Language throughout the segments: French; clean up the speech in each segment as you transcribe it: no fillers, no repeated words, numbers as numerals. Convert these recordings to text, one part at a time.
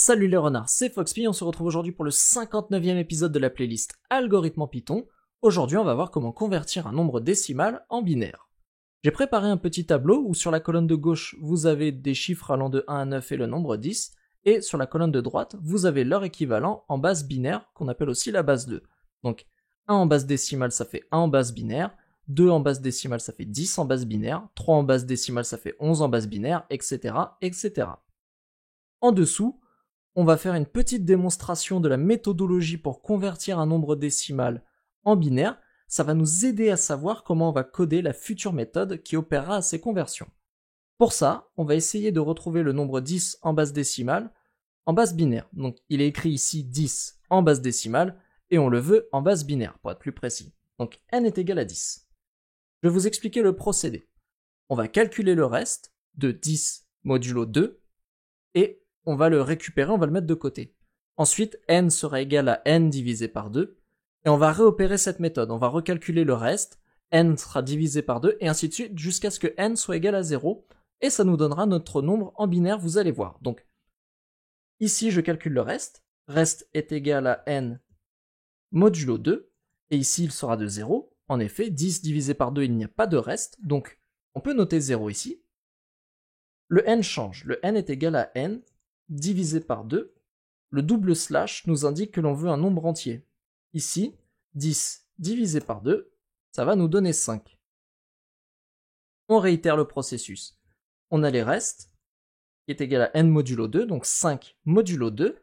Salut les renards, c'est FoxPy, on se retrouve aujourd'hui pour le 59e épisode de la playlist Algorithme en Python. Aujourd'hui on va voir comment convertir un nombre décimal en binaire. J'ai préparé un petit tableau où sur la colonne de gauche vous avez des chiffres allant de 1 à 9 et le nombre 10, et sur la colonne de droite vous avez leur équivalent en base binaire qu'on appelle aussi la base 2. Donc 1 en base décimale ça fait 1 en base binaire, 2 en base décimale ça fait 10 en base binaire, 3 en base décimale ça fait 11 en base binaire, etc. etc. En dessous, on va faire une petite démonstration de la méthodologie pour convertir un nombre décimal en binaire. Ça va nous aider à savoir comment on va coder la future méthode qui opérera à ces conversions. Pour ça, on va essayer de retrouver le nombre 10 en base décimale en base binaire. Donc il est écrit ici 10 en base décimale et on le veut en base binaire pour être plus précis. Donc n est égal à 10. Je vais vous expliquer le procédé. On va calculer le reste de 10 modulo 2 et on va le récupérer, on va le mettre de côté. Ensuite, n sera égal à n divisé par 2, et on va réopérer cette méthode. On va recalculer le reste, n sera divisé par 2, et ainsi de suite, jusqu'à ce que n soit égal à 0, et ça nous donnera notre nombre en binaire, vous allez voir. Donc, ici, je calcule le reste est égal à n modulo 2, et ici, il sera de 0. En effet, 10 divisé par 2, il n'y a pas de reste, donc on peut noter 0 ici. Le n change, le n est égal à n divisé par 2, le double slash nous indique que l'on veut un nombre entier. Ici, 10 divisé par 2, ça va nous donner 5. On réitère le processus. On a les restes, qui est égal à n modulo 2, donc 5 modulo 2.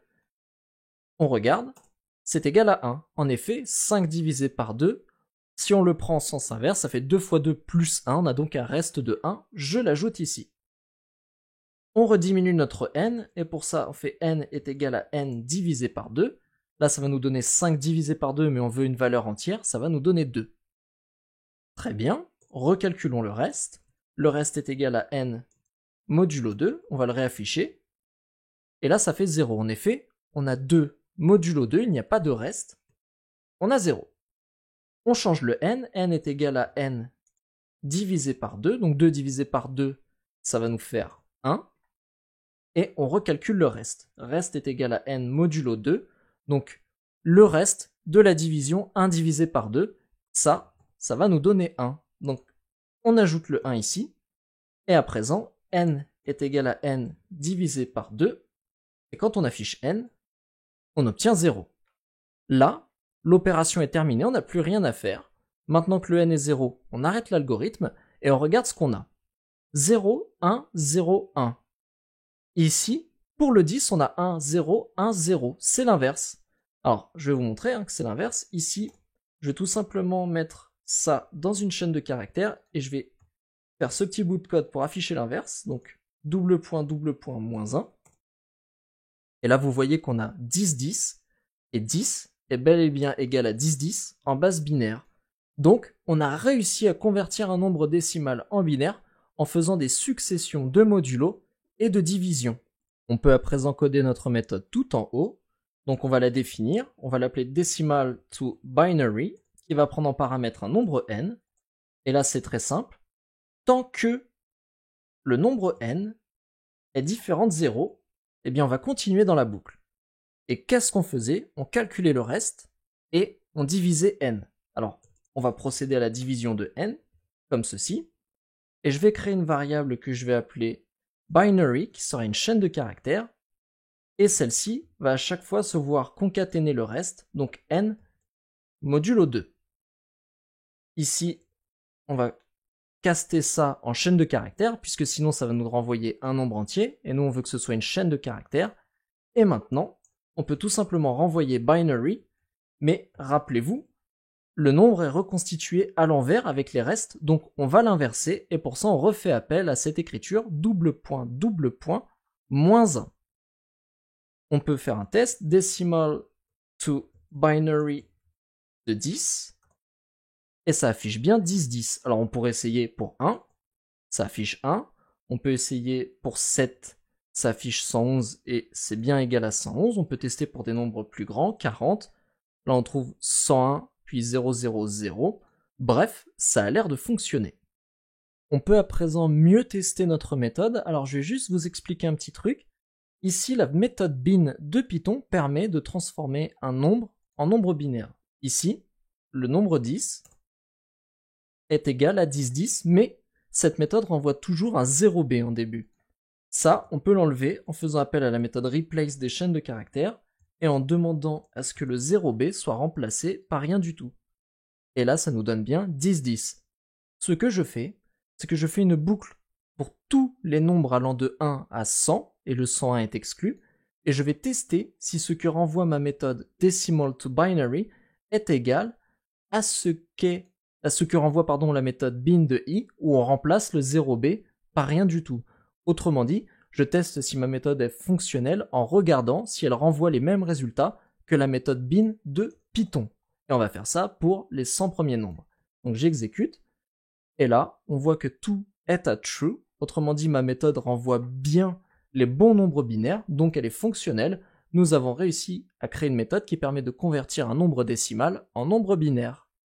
On regarde, c'est égal à 1. En effet, 5 divisé par 2, si on le prend en sens inverse, ça fait 2 fois 2 plus 1, on a donc un reste de 1, je l'ajoute ici. On rediminue notre n, et pour ça, on fait n est égal à n divisé par 2. Là, ça va nous donner 5 divisé par 2, mais on veut une valeur entière, ça va nous donner 2. Très bien, recalculons le reste. Le reste est égal à n modulo 2, on va le réafficher. Et là, ça fait 0. En effet, on a 2 modulo 2, il n'y a pas de reste. On a 0. On change le n est égal à n divisé par 2, donc 2 divisé par 2, ça va nous faire 1. Et on recalcule le reste. Reste est égal à n modulo 2, donc le reste de la division 1 divisé par 2, ça va nous donner 1. Donc on ajoute le 1 ici, et à présent, n est égal à n divisé par 2, et quand on affiche n, on obtient 0. Là, l'opération est terminée, on n'a plus rien à faire. Maintenant que le n est 0, on arrête l'algorithme, et on regarde ce qu'on a. 0, 1, 0, 1. Ici, pour le 10, on a 1, 0, 1, 0. C'est l'inverse. Alors, je vais vous montrer que c'est l'inverse. Ici, je vais tout simplement mettre ça dans une chaîne de caractères et je vais faire ce petit bout de code pour afficher l'inverse. Donc, double point, moins 1. Et là, vous voyez qu'on a 10, 10. Et 10 est bel et bien égal à 10, 10 en base binaire. Donc, on a réussi à convertir un nombre décimal en binaire en faisant des successions de modulos et de division. On peut à présent coder notre méthode tout en haut, donc on va la définir, on va l'appeler decimal to binary, qui va prendre en paramètre un nombre n, et là c'est très simple, tant que le nombre n est différent de 0, eh bien on va continuer dans la boucle. Et qu'est-ce qu'on faisait? On calculait le reste, et on divisait n. Alors, on va procéder à la division de n, comme ceci, et je vais créer une variable que je vais appeler binary, qui sera une chaîne de caractères, et celle-ci va à chaque fois se voir concaténer le reste, donc n modulo 2. Ici, on va caster ça en chaîne de caractères, puisque sinon ça va nous renvoyer un nombre entier, et nous on veut que ce soit une chaîne de caractères, et maintenant, on peut tout simplement renvoyer binary, mais rappelez-vous, le nombre est reconstitué à l'envers avec les restes, donc on va l'inverser, et pour ça on refait appel à cette écriture double point, moins 1. On peut faire un test, decimal to binary de 10, et ça affiche bien 10, 10. Alors on pourrait essayer pour 1, ça affiche 1, on peut essayer pour 7, ça affiche 111, et c'est bien égal à 111, on peut tester pour des nombres plus grands, 40, là on trouve 101, puis 0, 0, 0. Bref, ça a l'air de fonctionner. On peut à présent mieux tester notre méthode, alors je vais juste vous expliquer un petit truc. Ici, la méthode bin de Python permet de transformer un nombre en nombre binaire. Ici, le nombre 10 est égal à 10, mais cette méthode renvoie toujours un 0b en début. Ça, on peut l'enlever en faisant appel à la méthode replace des chaînes de caractères et en demandant à ce que le 0b soit remplacé par rien du tout. Et là, ça nous donne bien 10. Ce que je fais, c'est que je fais une boucle pour tous les nombres allant de 1 à 100, et le 101 est exclu, et je vais tester si ce que renvoie ma méthode decimal to binary est égal à ce que renvoie la méthode bin de i, où on remplace le 0b par rien du tout. Autrement dit, je teste si ma méthode est fonctionnelle en regardant si elle renvoie les mêmes résultats que la méthode bin de Python. Et on va faire ça pour les 100 premiers nombres. Donc j'exécute, et là, on voit que tout est à true, autrement dit ma méthode renvoie bien les bons nombres binaires, donc elle est fonctionnelle. Nous avons réussi à créer une méthode qui permet de convertir un nombre décimal en nombre binaire.